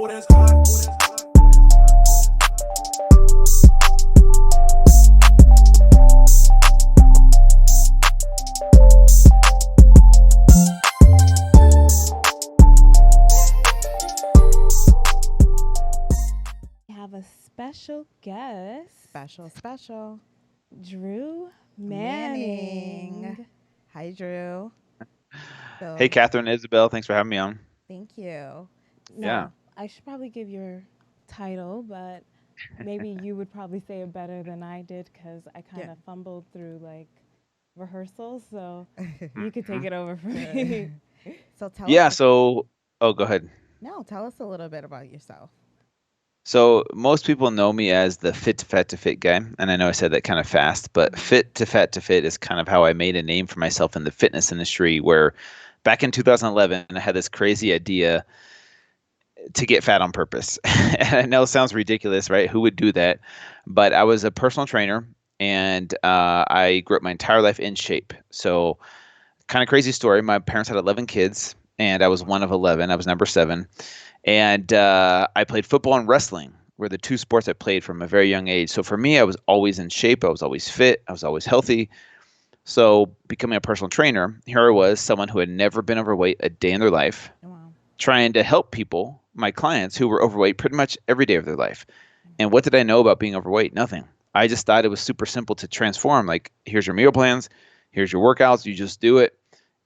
Have a special guest. Special. Drew Manning. Hi, Drew. So, Hey, Catherine, Isabel, thanks for having me on. thank you. Yeah. I should probably give your title, but maybe you would probably say it better than I did because I kind of fumbled through like rehearsals. So you could take it over for me. So tell Yeah, us. so, go ahead. No, tell us a little bit about yourself. So most people know me as the FIT2FAT2FIT guy, and I know I said that kind of fast, but FIT2FAT2FIT is kind of how I made a name for myself in the fitness industry, where back in 2011, I had this crazy idea to get fat on purpose. And I know it sounds ridiculous, right? Who would do that? But I was a personal trainer, and I grew up my entire life in shape. So kind of crazy story. My parents had 11 kids, and I was one of 11. I was number 7. And I played football and wrestling were the two sports I played from a very young age. So for me, I was always in shape. I was always fit. I was always healthy. So becoming a personal trainer, here I was, someone who had never been overweight a day in their life, trying to help people, my clients, who were overweight pretty much every day of their life. And what did I know about being overweight? Nothing. I just thought it was super simple to transform. Like, here's your meal plans, here's your workouts, you just do it.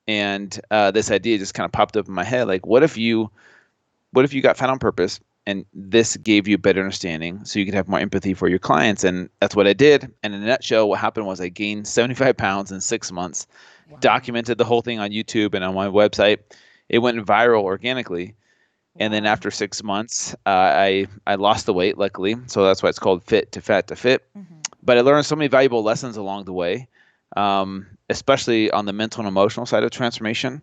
And this idea just kind of popped up in my head. Like, what if you got fat on purpose and this gave you better understanding so you could have more empathy for your clients? And that's what I did. And in a nutshell, what happened was I gained 75 pounds in 6 months, documented the whole thing on YouTube and on my website. It went viral organically. And then after 6 months, I lost the weight, luckily. So that's why it's called FIT2FAT2FIT. But I learned so many valuable lessons along the way, especially on the mental and emotional side of transformation.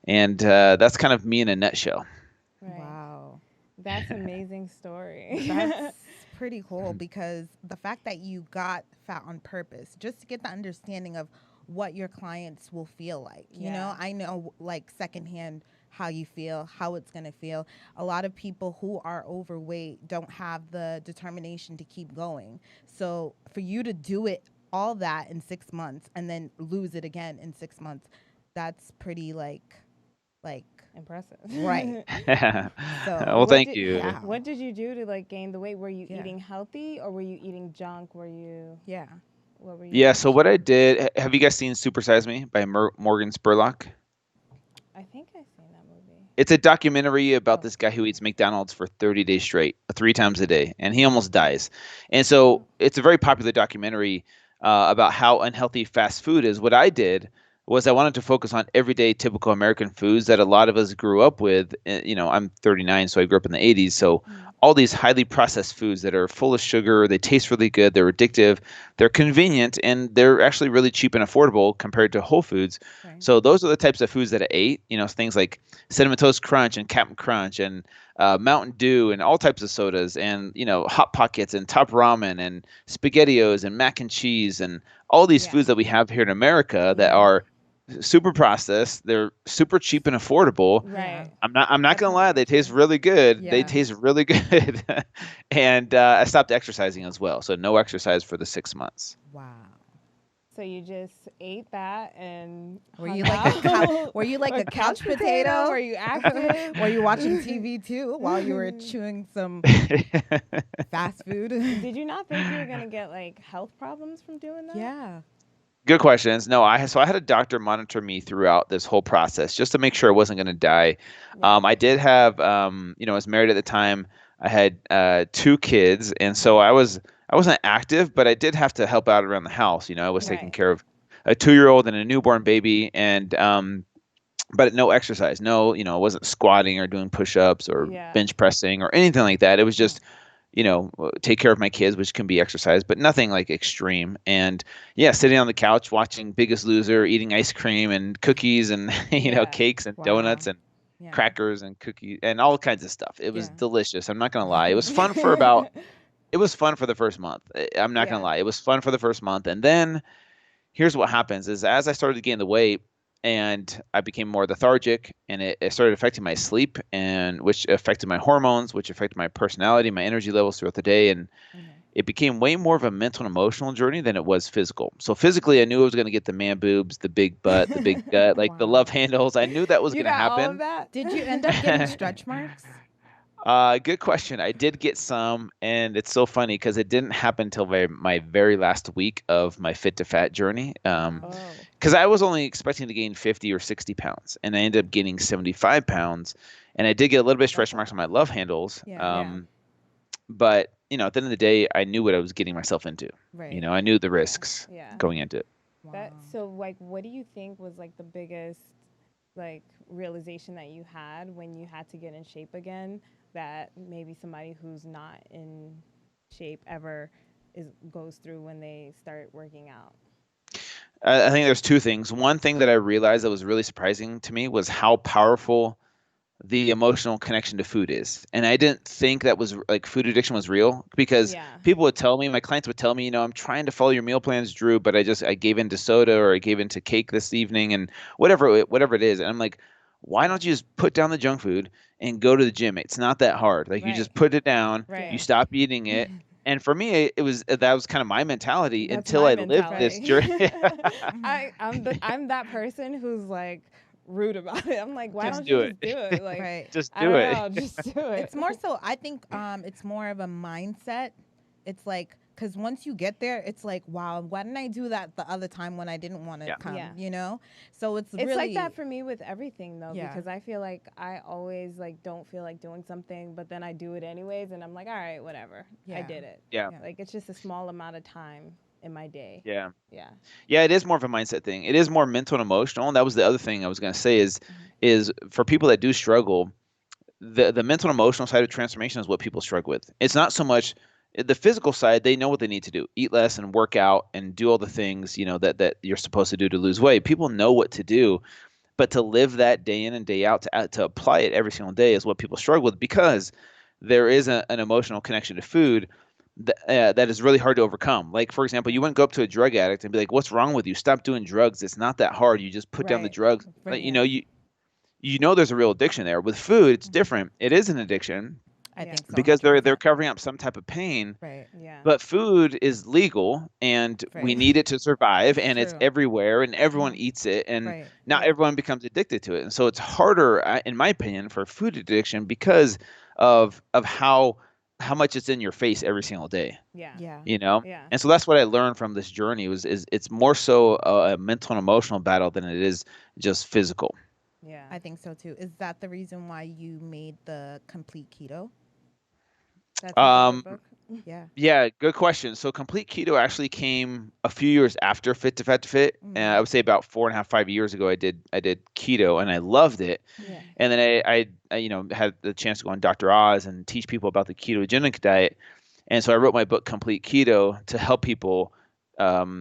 And that's kind of me in a nutshell. Right. Wow. That's an amazing story. That's pretty cool, because the fact that you got fat on purpose, just to get the understanding of what your clients will feel like. You know, I know like secondhand how you feel, how it's going to feel. A lot of people who are overweight don't have the determination to keep going. So for you to do it, all that in 6 months, and then lose it again in 6 months, that's pretty like impressive. Right. So Well, thank you. Yeah. What did you do to like gain the weight? Were you eating healthy or were you eating junk? What were you Yeah, so what I did, have you guys seen Super Size Me by Morgan Spurlock? I think I've seen that movie. It's a documentary about this guy who eats McDonald's for 30 days straight, 3 times a day, and he almost dies. And so it's a very popular documentary about how unhealthy fast food is. What I did was I wanted to focus on everyday typical American foods that a lot of us grew up with. You know, I'm 39, so I grew up in the 80s. So all these highly processed foods that are full of sugar, they taste really good, they're addictive, they're convenient, and they're actually really cheap and affordable compared to Whole Foods. Right. So those are the types of foods that I ate. You know, things like Cinnamon Toast Crunch and Captain Crunch and Mountain Dew and all types of sodas and, you know, Hot Pockets and Top Ramen and SpaghettiOs and mac and cheese and all these foods that we have here in America that are super processed. They're super cheap and affordable. Right. I'm not gonna lie, they taste really good. Yeah. They taste really good. And I stopped exercising as well. So no exercise for the 6 months. Wow. So you just ate that and were you like a couch potato? Were you active? Were you watching TV too while you were chewing some fast food? Did you not think you were gonna get like health problems from doing that? Yeah. Good questions. No, I had a doctor monitor me throughout this whole process just to make sure I wasn't going to die. I did have, you know, I was married at the time. I had 2 kids, and so I wasn't active, but I did have to help out around the house. You know, I was taking care of a 2-year-old and a newborn baby, and but no exercise. No, you know, I wasn't squatting or doing push-ups or bench pressing or anything like that. It was just, you know, take care of my kids, which can be exercise, but nothing like extreme. And sitting on the couch watching Biggest Loser, eating ice cream and cookies and, you know, cakes and donuts and crackers and cookies and all kinds of stuff. It was delicious. I'm not going to lie. It was fun for it was fun for the first month. I'm not going to lie. It was fun for the first month. And then here's what happens is as I started to gain the weight, and I became more lethargic, and it started affecting my sleep, and which affected my hormones, which affected my personality, my energy levels throughout the day, and it became way more of a mental and emotional journey than it was physical. So physically, I knew I was going to get the man boobs, the big butt, the big gut, like the love handles. I knew that was going to got all of happen. that? Did you end up getting stretch marks? Good question. I did get some, and it's so funny because it didn't happen until my very last week of my Fit to Fat journey. Because I was only expecting to gain 50 or 60 pounds, and I ended up gaining 75 pounds, and I did get a little bit of stretch marks on my love handles. But at the end of the day, I knew what I was getting myself into. Right. I knew the risks going into it. So like, what do you think was like the biggest like realization that you had when you had to get in shape again, that maybe somebody who's not in shape ever goes through when they start working out? I think there's two things. One thing that I realized that was really surprising to me was how powerful the emotional connection to food is. And I didn't think that was like food addiction was real, because people would tell me, my clients would tell me, I'm trying to follow your meal plans, Drew, but I gave in to soda, or I gave in to cake this evening, and whatever it is. And I'm like, why don't you just put down the junk food and go to the gym? It's not that hard. Like you just put it down, you stop eating it. And for me, that was kind of my mentality. That's until my I lived this journey. I'm that person who's like rude about it. I'm like, why Just don't do you it. just do it? Like, Just I do don't it. know, just do it. It's more so, I think it's more of a mindset. It's like, because once you get there, it's like, wow, why didn't I do that the other time when I didn't want to come, So it's really... like that for me with everything, though, because I feel like I always like don't feel like doing something, but then I do it anyways, and I'm like, all right, whatever. I did it. Like, it's just a small amount of time in my day. Yeah, it is more of a mindset thing. It is more mental and emotional, and that was the other thing I was going to say is for people that do struggle, the mental and emotional side of transformation is what people struggle with. It's not so much the physical side. They know what they need to do: eat less and work out and do all the things that you're supposed to do to lose weight. People know what to do, but to live that day in and day out, to apply it every single day, is what people struggle with, because there is an emotional connection to food that is really hard to overcome. Like, for example, you wouldn't go up to a drug addict and be like, "What's wrong with you? Stop doing drugs. It's not that hard. You just put down the drugs." Like, there's a real addiction there. With food, it's different. It is an addiction. I think so. Because they're covering up some type of pain. Right. Yeah. But food is legal, and we need it to survive, and it's everywhere, and everyone eats it, and not everyone becomes addicted to it. And so it's harder, in my opinion, for food addiction, because of how much it's in your face every single day. Yeah. And so that's what I learned from this journey is it's more so a mental and emotional battle than it is just physical. Yeah. I think so too. Is that the reason why you made the complete keto? That's a book? Yeah, good question. So Complete Keto actually came a few years after Fit to Fat to Fit. I would say about 4.5, 5 years ago, I did keto, and I loved it. Yeah. And then I had the chance to go on Dr. Oz and teach people about the ketogenic diet. And so I wrote my book Complete Keto to help people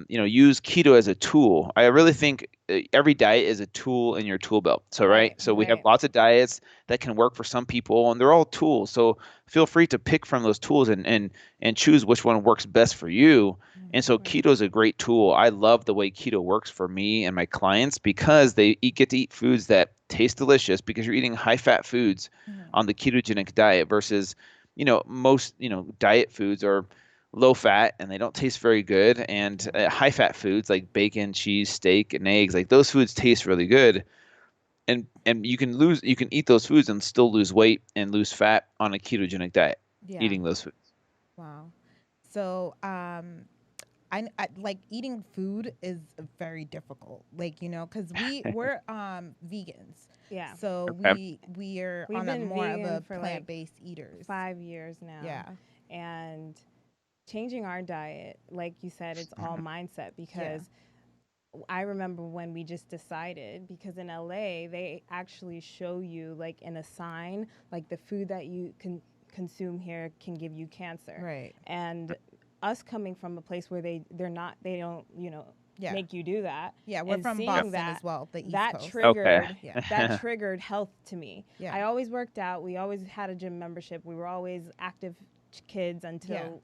use keto as a tool. I really think every diet is a tool in your tool belt. So so we have lots of diets that can work for some people, and they're all tools. So feel free to pick from those tools and choose which one works best for you. And so keto is a great tool. I love the way keto works for me and my clients, because they get to eat foods that taste delicious, because you're eating high fat foods on the ketogenic diet versus most diet foods are low fat and they don't taste very good, and high fat foods like bacon, cheese, steak, and eggs, like those foods taste really good, and you can eat those foods and still lose weight and lose fat on a ketogenic diet eating those foods. Wow. So I like eating food is very difficult, like because we're vegans. Yeah. So we are We've on a been more of vegan a for plant-based eaters. 5 years now. Yeah. And changing our diet, like you said, it's all mindset, because I remember when we just decided, because in LA they actually show you like in a sign, like the food that you can consume here can give you cancer. Right. And us coming from a place where they don't make you do that. Yeah, we're from Boston as well, the East Coast. Triggered that triggered health to me. Yeah. I always worked out. We always had a gym membership. We were always active kids until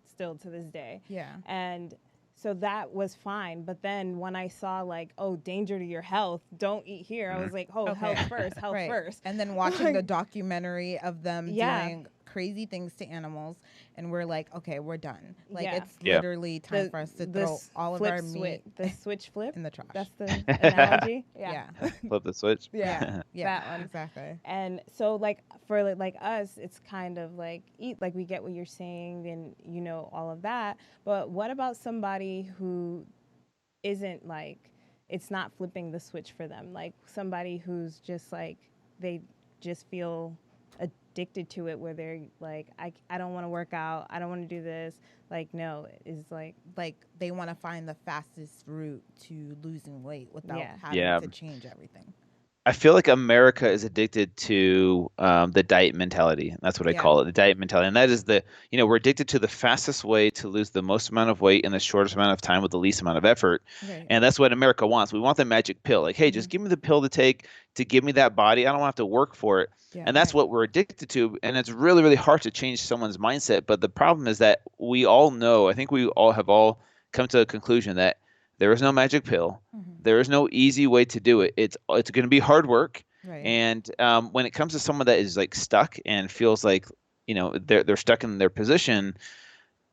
still to this day. Yeah. And So that was fine. But then when I saw like, oh, danger to your health, don't eat here. I was like, oh, health first, health first. And then watching the documentary of them doing crazy things to animals, and we're like, okay, we're done. Like it's literally time for us to throw all of our meat. The switch flip in the trash. That's the analogy. Flip the switch. Yeah, that one exactly. And so like for like us, it's kind of like like we get what you're saying and you know all of that. But what about somebody who isn't like, it's not flipping the switch for them, like somebody who's just like they just feel addicted to it, where they're like, I don't want to work out, I don't want to do this, like no, it's like they want to find the fastest route to losing weight without having to change everything. I feel like America is addicted to the diet mentality. That's what I call it, the diet mentality. And that is we're addicted to the fastest way to lose the most amount of weight in the shortest amount of time with the least amount of effort. Right. And that's what America wants. We want the magic pill. Like, hey, just give me the pill to take to give me that body. I don't have to work for it. Yeah, and that's what we're addicted to. And it's really, really hard to change someone's mindset. But the problem is that we all know, I think we all have come to a conclusion that there is no magic pill. Mm-hmm. There is no easy way to do it. It's going to be hard work. Right. And when it comes to someone that is like stuck and feels like they're stuck in their position,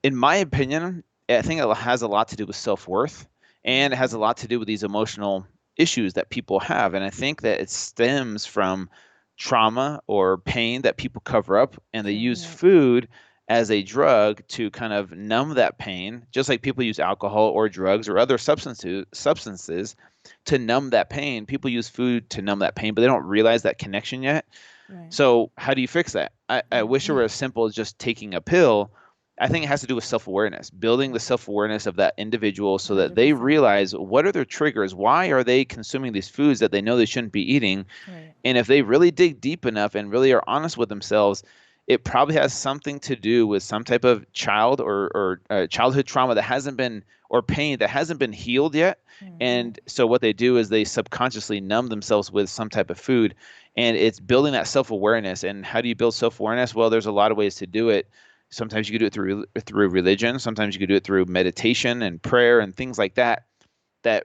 in my opinion, I think it has a lot to do with self-worth, and it has a lot to do with these emotional issues that people have. And I think that it stems from trauma or pain that people cover up, and they use food as a drug to kind of numb that pain, just like people use alcohol or drugs or other substances to numb that pain. People use food to numb that pain, but they don't realize that connection yet. Right. So how do you fix that? I wish it were as simple as just taking a pill. I think it has to do with self-awareness, building the self-awareness of that individual so that 100%. They realize what are their triggers, why are they consuming these foods that they know they shouldn't be eating. Right. And if they really dig deep enough and really are honest with themselves, it probably has something to do with some type of child or childhood trauma that hasn't been, or pain that hasn't been healed yet. Mm-hmm. And so what they do is they subconsciously numb themselves with some type of food. And it's building that self-awareness. And how do you build self-awareness? Well, there's a lot of ways to do it. Sometimes you can do it through religion. Sometimes you can do it through meditation and prayer and things like that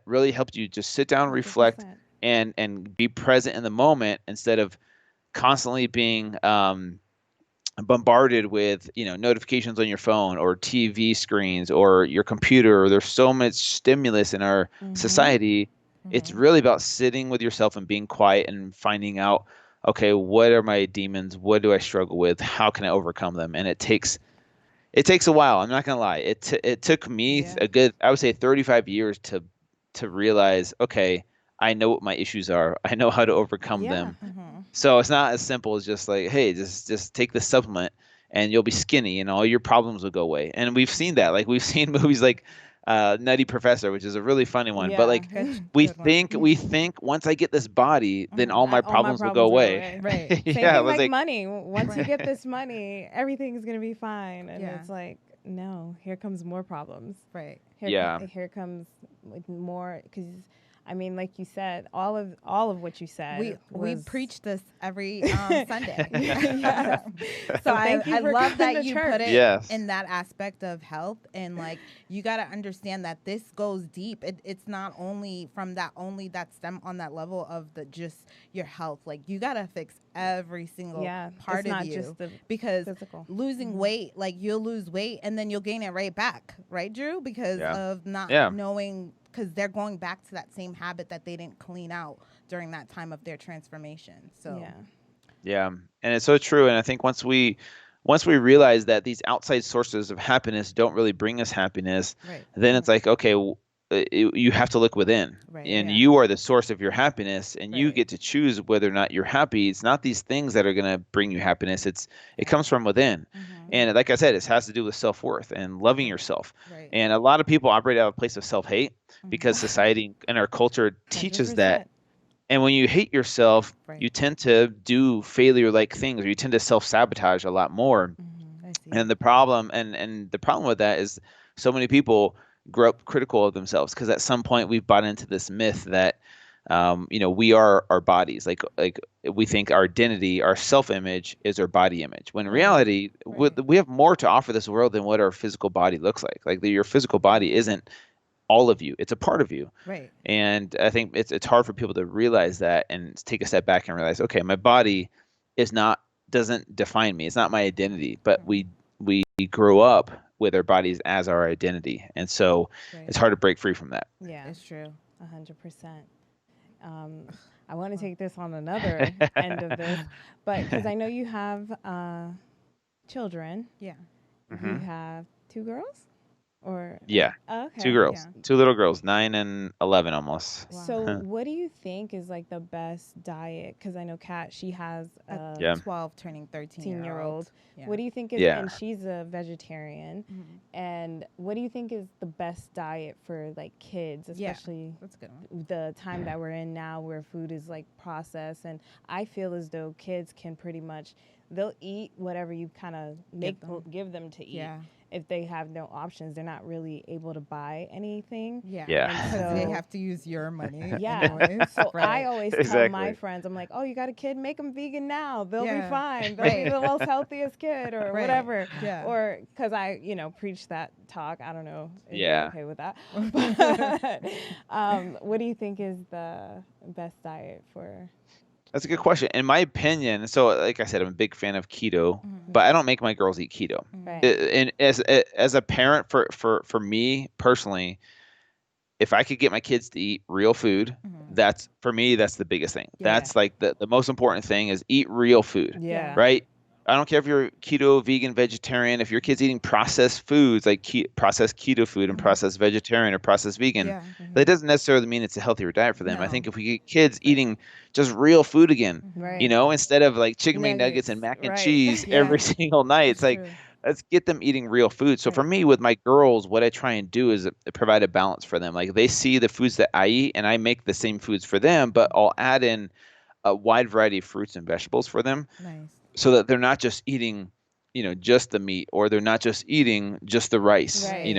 really helps you just sit down, 100%. Reflect, and be present in the moment instead of constantly being bombarded with notifications on your phone or TV screens or your computer. There's so much stimulus in our society. Mm-hmm. It's really about sitting with yourself and being quiet and finding out, okay, what are my demons? What do I struggle with? How can I overcome them? And it takes a while. I'm not gonna lie. It took me a good, I would say, 35 years to realize, okay, I know what my issues are. I know how to overcome them. Mm-hmm. So it's not as simple as just like, hey, just take this supplement and you'll be skinny and all your problems will go away. And we've seen that. Like we've seen movies like Nutty Professor, which is a really funny one. Yeah, but like we think once I get this body, then all my problems will go away. Right. Same thing like money. Once you get this money, everything's gonna be fine. And it's like, no, here comes more problems. Right. Here comes like more, because I mean, like you said, all of what you said. We preach this every Sunday. So I love that you put it in that aspect of health, and like you got to understand that this goes deep. It's not only from that stem on that level of just your health. Like you got to fix every single part of you, just because physical. Losing weight, like you'll lose weight and then you'll gain it right back, right, Drew? Because of not knowing. Because they're going back to that same habit that they didn't clean out during that time of their transformation. So, and it's so true. And I think once we realize that these outside sources of happiness don't really bring us happiness, then it's like, okay, you have to look within, and you are the source of your happiness, and you get to choose whether or not you're happy. It's not these things that are going to bring you happiness. It comes from within. Mm-hmm. And like I said, it has to do with self-worth and loving yourself. Right. And a lot of people operate out of a place of self-hate because society and our culture teaches 100%. That. And when you hate yourself, you tend to do failure-like things, or you tend to self-sabotage a lot more. Mm-hmm. I see. And the problem with that is so many people grow up critical of themselves because at some point we've bought into this myth that we are our bodies. Like we think our identity, our self-image is our body image. When in reality, we have more to offer this world than what our physical body looks like. Like your physical body isn't all of you. It's a part of you. Right. And I think it's hard for people to realize that and take a step back and realize, okay, my body doesn't define me. It's not my identity, but we grow up with our bodies as our identity. And so it's hard to break free from that. Yeah, it's true. 100%. I want to take this on another end of this, but because I know you have children. Yeah. You have 2 girls? Or yeah, okay. 2 girls, 2 little girls, 9 and 11 almost. Wow. So what do you think is like the best diet? Because I know Kat, she has a 12 turning 13-year-old. Yeah. What do you think is, and she's a vegetarian, and what do you think is the best diet for like kids, especially that's a good one. The time that we're in now where food is like processed, and I feel as though kids can pretty much, they'll eat whatever you kind of give them to eat. Yeah. If they have no options, they're not really able to buy anything. Yeah. Yeah. They have to use your money. Yeah. So I always tell my friends, I'm like, oh, you got a kid? Make them vegan now. They'll be fine. They'll be the most healthiest kid or whatever. Yeah. Or because I, preach that talk. I don't know if you're okay with that. But what do you think is the best diet for... That's a good question. In my opinion, so like I said, I'm a big fan of keto, but I don't make my girls eat keto. Right. And as a parent, for me personally, if I could get my kids to eat real food, that's for me, that's the biggest thing. Yeah. That's like the most important thing is eat real food. Yeah. Right. I don't care if you're keto, vegan, vegetarian. If your kid's eating processed foods like processed keto food and processed vegetarian or processed vegan, that doesn't necessarily mean it's a healthier diet for them. No. I think if we get kids eating just real food again, instead of like chicken wing nuggets and mac and cheese every single night, it's like, let's get them eating real food. So for me, with my girls, what I try and do is provide a balance for them. Like they see the foods that I eat and I make the same foods for them, but I'll add in a wide variety of fruits and vegetables for them. Nice. So that they're not just eating, just the meat, or they're not just eating just the rice. Right.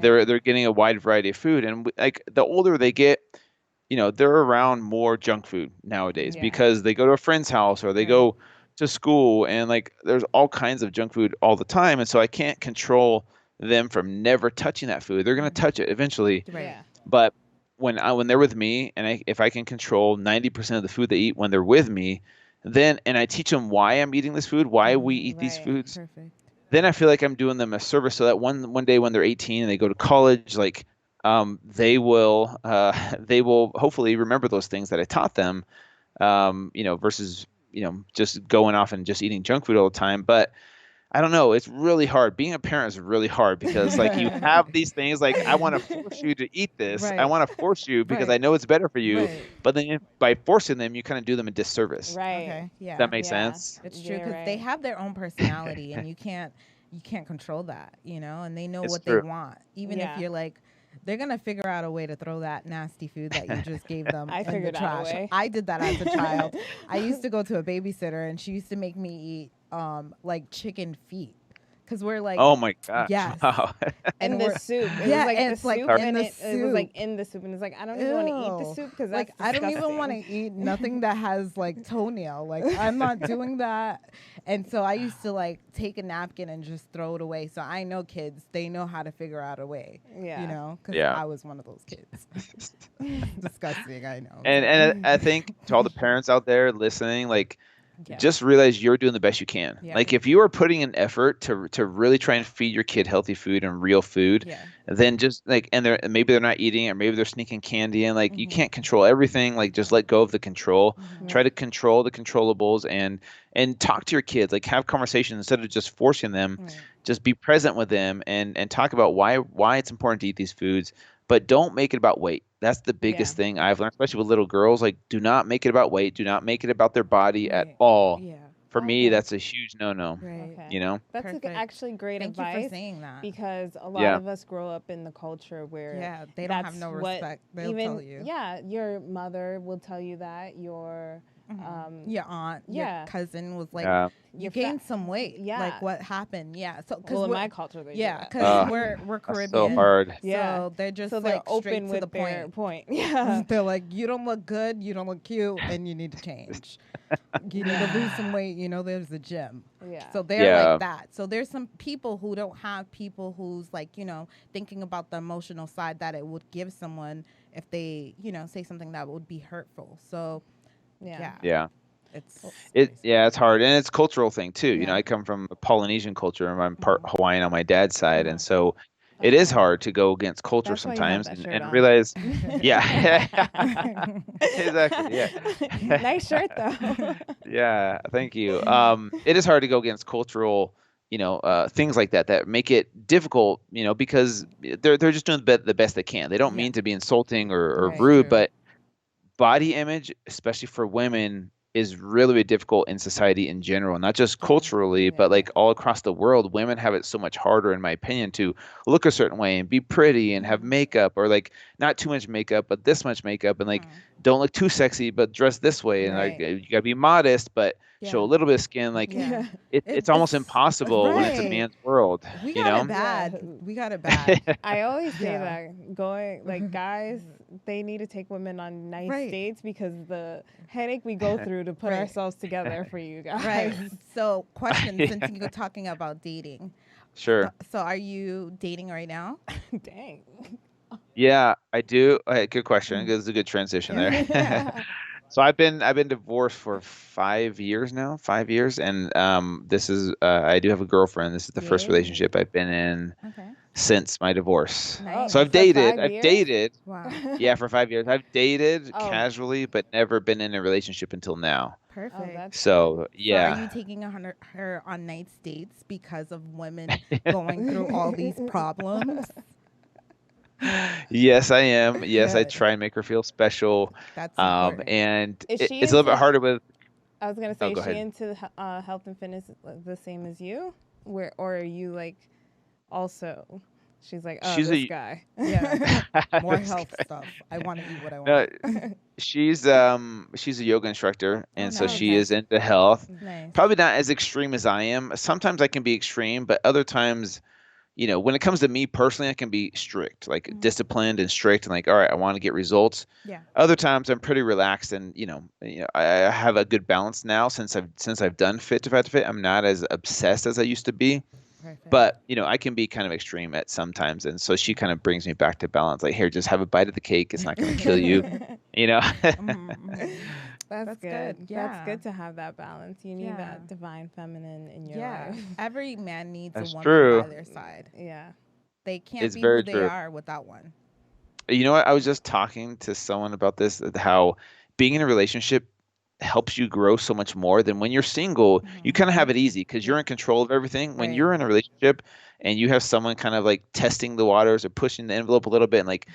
They're getting a wide variety of food, and like the older they get, they're around more junk food nowadays because they go to a friend's house or they go to school, and like there's all kinds of junk food all the time, and so I can't control them from never touching that food. They're gonna touch it eventually. Right. Yeah. But when they're with me, and if I can control 90% of the food they eat when they're with me, and I teach them why I'm eeating this food, why we eat these foods. Perfect. Then I feel like I'm doing them a service, so that one day when they're 18 and they go to college, like they will hopefully remember those things that I taught them, versus just going off and just eating junk food all the time. But I don't know. It's really hard. Being a parent is really hard because like you have these things like, I want to force you to eat this. Right. I want to force you because I know it's better for you. Right. But then by forcing them, you kind of do them a disservice. Right. Okay. Yeah. Does that make sense? It's true because they have their own personality and you can't control that, and they know what they want. Even if you're like, they're going to figure out a way to throw that nasty food that you just gave them in the trash. I did that as a child. I used to go to a babysitter and she used to make me eat like chicken feet. Because we're like, oh my god, yes, wow. And the soup, it was like the soup, and it was like in the soup, and it's like I don't even want to eat the soup because like I don't even want to eat nothing that has like toenail. Like I'm not doing that. And so I used to like take a napkin and just throw it away. So I know kids, they know how to figure out a way. Yeah, because I was one of those kids. Disgusting, I know. And I think to all the parents out there listening, like. Yeah. Just realize you're doing the best you can. Yeah. Like if you are putting an effort to really try and feed your kid healthy food and real food, then just like, and maybe they're not eating, or maybe they're sneaking candy in. Like you can't control everything. Like just let go of the control. Try to control the controllables and talk to your kids. Like have conversations instead of just forcing them. Just be present with them and talk about why it's important to eat these foods. But don't make it about weight. That's the biggest thing I've learned, especially with little girls. Like, do not make it about weight. Do not make it about their body at all. Yeah. For me, that's a huge no-no. Right. Okay. That's actually great advice. Thank you for saying that. Because a lot of us grow up in the culture where they don't have no respect. They'll tell you. Yeah, your mother will tell you that. Your Your aunt, your cousin was like, you gained some weight. Yeah. Like, what happened? Yeah. So, well, in my culture, they do that. because we're Caribbean. So hard. Yeah. So they're just so they're like open straight to with the their point. point. Yeah. They're like, you don't look good, you don't look cute, and you need to change. You need to lose some weight. You know, there's a gym. Yeah. So they're like that. So there's some people who don't have people who's like, you know, thinking about the emotional side that it would give someone if they, you know, say something that would be hurtful. So Yeah. It's hard, and it's a cultural thing too. You know, I come from a Polynesian culture, and I'm part Hawaiian on my dad's side, and so it is hard to go against culture sometimes and realize. Yeah, exactly. Yeah, nice shirt though. Yeah, thank you. It is hard to go against cultural, things like that make it difficult. You know, because they're just doing the best they can. They don't mean to be insulting or rude, but body image, especially for women, is really difficult in society in general, not just culturally, but like all across the world. Women have it so much harder, in my opinion, to look a certain way and be pretty and have makeup, or like not too much makeup, but this much makeup, and like don't look too sexy, but dress this way. And like you gotta be modest, but show a little bit of skin. Like it's almost impossible when it's a man's world. We got it bad. We got it bad. I always say that guys, they need to take women on nice dates because the headache we go through to put ourselves together for you guys. Right. So, question, since you're talking about dating. Sure. So are you dating right now? Dang. Yeah, I do. Good question. This is a good transition there. So I've been divorced for 5 years now, 5 years, and this is I do have a girlfriend. This is the first relationship I've been in since my divorce. Nice. So I've dated. Wow. Yeah, for 5 years. I've dated casually, but never been in a relationship until now. Perfect. So yeah. So are you taking her on night dates because of women going through all these problems? Yes, I am. Yes, I try and make her feel special. That's important. And it's a little bit harder with. I was gonna say, is she into health and fitness the same as you, or are you like also? She's like, oh, this guy. Yeah, more health stuff. I want to eat what I want. She's a yoga instructor, and so she is into health. Nice. Probably not as extreme as I am. Sometimes I can be extreme, but other times, when it comes to me personally, I can be strict, like disciplined and strict, and like, all right, I want to get results. Yeah. Other times I'm pretty relaxed, and I have a good balance now since I've done FIT2FAT2FIT. I'm not as obsessed as I used to be. Perfect. But I can be kind of extreme at sometimes, and so she kind of brings me back to balance. Like, here, just have a bite of the cake. It's not going to kill you. That's good. Yeah. That's good to have that balance. You need that divine feminine in your life. Every man needs That's a woman true. by their side. Yeah. They can't be who they are without one. You know what? I was just talking to someone about this, how being in a relationship helps you grow so much more than when you're single. You kind of have it easy because you're in control of everything. When you're in a relationship and you have someone kind of like testing the waters or pushing the envelope a little bit and like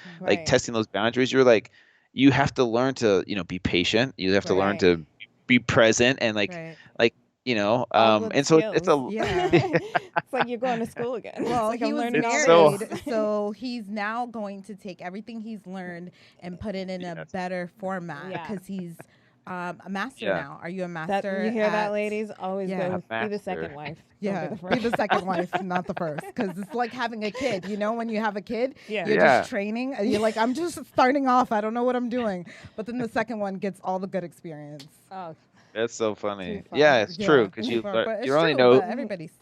testing those boundaries, you're like, you have to learn to be patient. You have to learn to be present and and so it's a it's like you're going to school again. Well, like he was married, so he's now going to take everything he's learned and put it in a better format because he's a master now. Are you a master? You hear that, ladies? Always go be the second wife. Yeah, be the second wife, not the first. Because it's like having a kid. When you have a kid, you're just training. You're like, I'm just starting off. I don't know what I'm doing. But then the second one gets all the good experience. Oh, that's so funny. Yeah, it's true. Because you only know. Everybody's,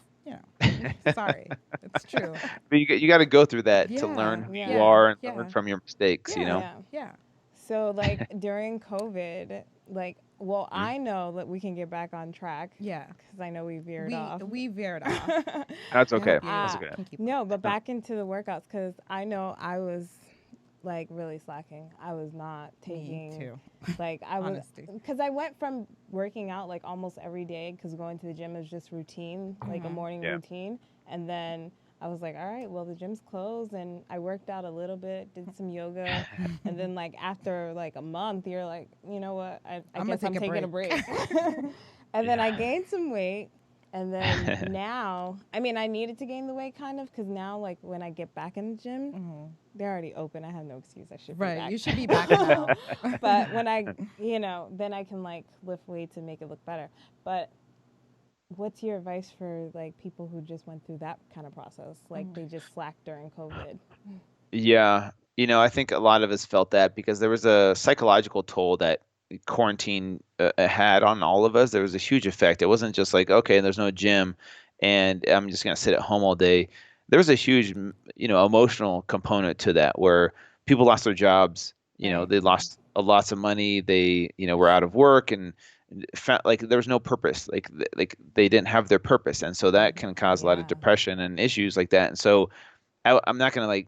sorry. It's true. But you got to go through that to learn who you are and learn from your mistakes, Yeah. So, during COVID, I know that we can get back on track. Yeah. Because I know we veered off. We veered off. That's okay. That's okay. No, but back into the workouts because I know I was, really slacking. I was not taking. Me too. I was. Because I went from working out, almost every day because going to the gym is just routine, a morning routine. And then I was like, all right, well, the gym's closed, and I worked out a little bit, did some yoga, and then after a month, you're like, you know what? I guess I'm taking a break. And then I gained some weight, And then now, I mean, I needed to gain the weight kind of, because now, like, when I get back in the gym, they're already open. I have no excuse. I should be back. Right, you should be back now. But when I, then I can, like, lift weights and make it look better. But what's your advice for, like, people who just went through that kind of process? Like, they just slacked during COVID. Yeah. I think a lot of us felt that because there was a psychological toll that quarantine had on all of us. There was a huge effect. It wasn't just like, okay, there's no gym and I'm just going to sit at home all day. There was a huge, emotional component to that where people lost their jobs, they lost lots of money. They, were out of work and felt like there was no purpose. Like they didn't have their purpose. And so that can cause a lot of depression and issues like that. And so I'm not going to like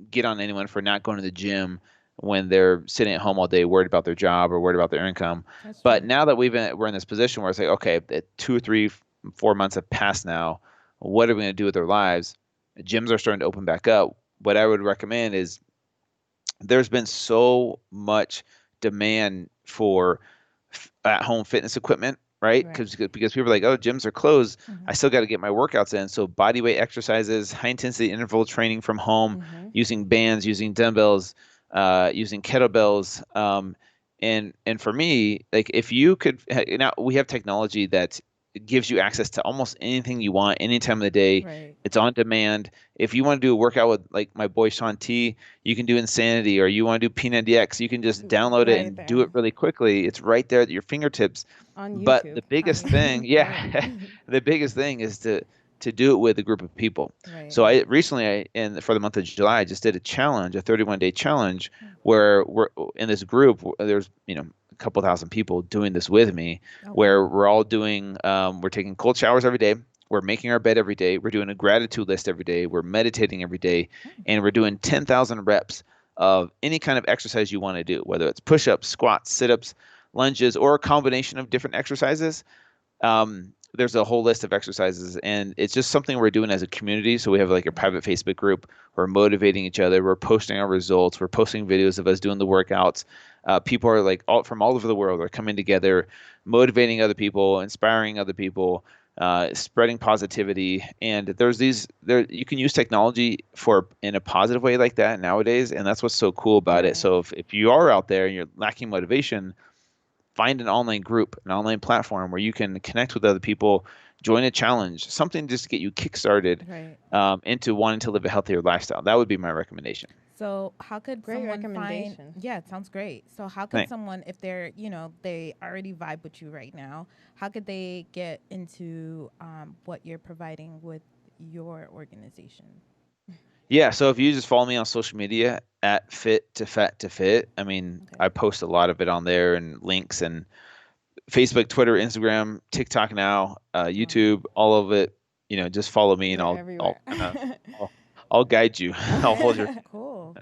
get on anyone for not going to the gym when they're sitting at home all day worried about their job or worried about their income. But now that we're in this position where it's like, okay, 2 or 3, 4 months have passed now, what are we going to do with our lives? Gyms are starting to open back up. What I would recommend is there's been so much demand for at-home fitness equipment, right? Because people are like, oh, gyms are closed. I still got to get my workouts in. So body weight exercises, high intensity interval training from home, using bands, using dumbbells, using kettlebells. And for me, like if you could, now we have technology that gives you access to almost anything you want, any time of the day. It's on demand. If you want to do a workout with like my boy Sean T, you can do Insanity, or you want to do P90X, you can just download it and do it really quickly. It's right there at your fingertips. On YouTube. But the biggest thing, the biggest thing is to do it with a group of people. So I recently, for the month of July, I just did a challenge, a 31-day challenge, where we're in this group. There's a couple thousand people doing this with me, where we're all doing, we're taking cold showers every day. We're making our bed every day. We're doing a gratitude list every day. We're meditating every day, and we're doing 10,000 reps of any kind of exercise you want to do, whether it's push-ups, squats, sit-ups, lunges, or a combination of different exercises. There's a whole list of exercises, and it's just something we're doing as a community. So we have like a private Facebook group. We're motivating each other. We're posting our results. We're posting videos of us doing the workouts. People are like from all over the world are coming together, motivating other people, inspiring other people, spreading positivity. And you can use technology in a positive way like that nowadays, and that's what's so cool about it. So if you are out there and you're lacking motivation, find an online group, an online platform where you can connect with other people, join a challenge, something just to get you kickstarted into wanting to live a healthier lifestyle. That would be my recommendation. So how could someone find? Yeah, it sounds great. So how could someone, if they're, they already vibe with you right now, how could they get into what you're providing with your organization? Yeah, so if you just follow me on social media at FIT2FAT2FIT, I mean, I post a lot of it on there and links and Facebook, Twitter, Instagram, TikTok now, YouTube, all of it. Just follow me and I'll guide you. I'll hold your. Cool.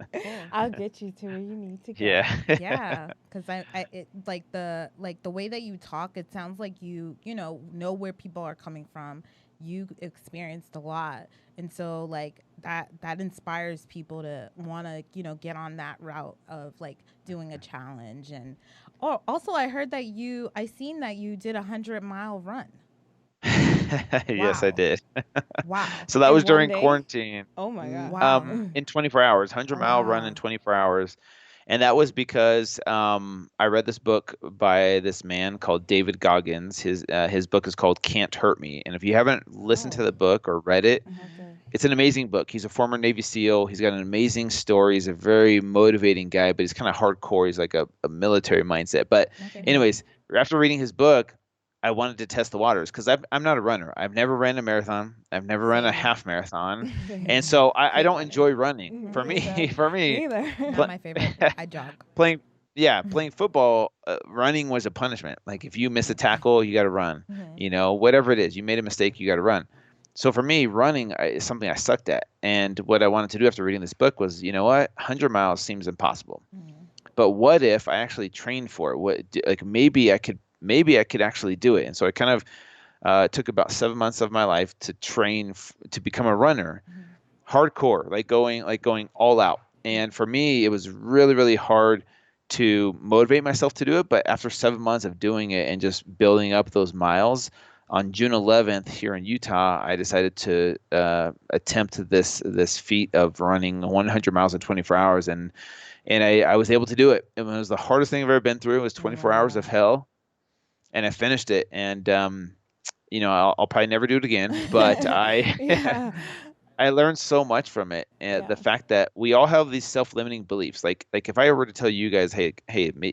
I'll get you to where you need to go. Yeah. Yeah, because the way that you talk, it sounds like you know where people are coming from. You experienced a lot, and so like that inspires people to want to get on that route of like doing a challenge. And also I heard that I seen that you did 100-mile run. Yes, I did. Wow. So that was during quarantine. Oh my God. Wow. In 24 hours, 100-mile run in 24 hours. And that was because I read this book by this man called David Goggins. His book is called Can't Hurt Me. And if you haven't listened to the book or read it, it's an amazing book. He's a former Navy SEAL. He's got an amazing story. He's a very motivating guy, but he's kind of hardcore. He's like a military mindset. But anyways, after reading his book, I wanted to test the waters because I'm not a runner. I've never ran a marathon. I've never run a half marathon. And so I don't enjoy running. For me, not my favorite. I jog. Playing football, running was a punishment. Like if you miss a tackle, you got to run. Whatever it is, you made a mistake, you got to run. So for me, running is something I sucked at. And what I wanted to do after reading this book was, 100 miles seems impossible. But what if I actually trained for it? Maybe I could actually do it. And so I kind of took about 7 months of my life to train to become a runner, hardcore, like going all out. And for me, it was really, really hard to motivate myself to do it. But after 7 months of doing it and just building up those miles, on June 11th here in Utah, I decided to attempt this feat of running 100 miles in 24 hours, and I was able to do it. It was the hardest thing I've ever been through. It was 24 hours of hell, and I finished it. And I'll probably never do it again, but I learned so much from it, and the fact that we all have these self-limiting beliefs. Like if I were to tell you guys, hey,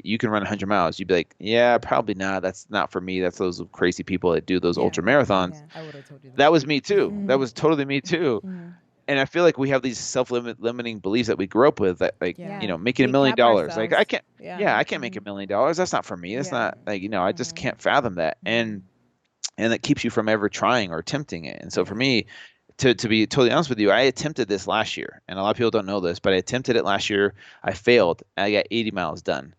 you can run 100 miles, you'd be like, yeah, probably not. That's not for me. That's those crazy people that do those ultra marathons. Yeah, I would have told you that. That was me too. That was totally me too. And I feel like we have these self-limiting beliefs that we grew up with, that making $1 million. Like I can't make $1 million. That's not for me. That's not I just can't fathom that. And that keeps you from ever trying or attempting it. And so for me, to be totally honest with you, I attempted this last year, and a lot of people don't know this, but I attempted it last year. I failed. I got 80 miles done.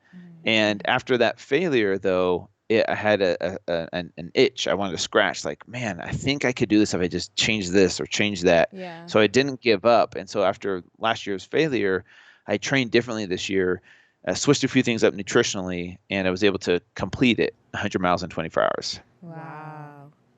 And after that failure, though, I had an itch I wanted to scratch. Like, man, I think I could do this if I just change this or change that. Yeah. So I didn't give up. And so after last year's failure, I trained differently this year, switched a few things up nutritionally, and I was able to complete it 100 miles in 24 hours. Wow.